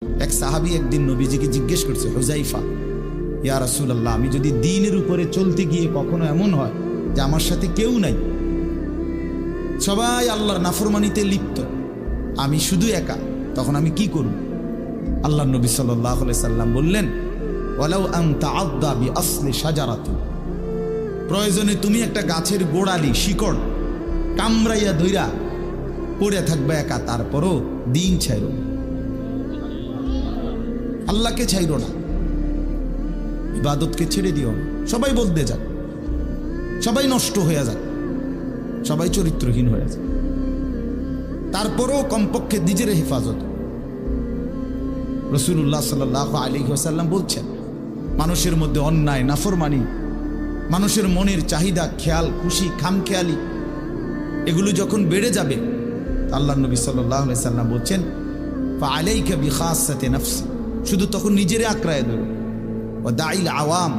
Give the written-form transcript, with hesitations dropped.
এক সাহাবী একদিন নবীজিকে জিজ্ঞেস করছে, হুযাইফা, ইয়া রাসূলুল্লাহ, আমি যদি দ্বীনের উপরে চলতে গিয়ে কখনো এমন হয় যে আমার সাথে কেউ নাই, সবাই আল্লাহর নাফরমানিতে লিপ্ত, আমি শুধু একা, তখন আমি কি করব? আল্লাহর নবী সাল্লাল্লাহু আলাইহি সাল্লাম বললেন, ওয়ালাউ আন তাআদ্দা বিআসলি শাজারাতিন, প্রয়োজনে তুমি একটা গাছের গোড়ালি শিকড় কামড়াইয়া ধইরা পড়ে থাকবে একা, তারপরও দিন ছাইরো না, আল্লাহকে ছাইরো না, ইবাদতকে ছেড়ে দিও না। সবাই বলতে যাক, সবাই নষ্ট হয়ে যাক, সবাই চরিত্রহীন হয়ে যাক, তারপরও কমপক্ষে নিজের হেফাজত। রাসূলুল্লাহ সাল্লাল্লাহু আলাইহি ওয়াসাল্লাম বলছেন, মানুষের মধ্যে অন্যায়, নাফরমানি, মানুষের মনের চাহিদা, খেয়াল খুশি, খামখেয়ালি, এগুলো যখন বেড়ে যাবে, আল্লাহর নবী সাল্লাল্লাহু আলাইহি সাল্লাম বলছেন, ফাআলাইকা বিখাসাতি নাফসি, শুধু তখন নিজেরে আঁকড়ায় ধরো, ওয়া দাইল আওয়াম,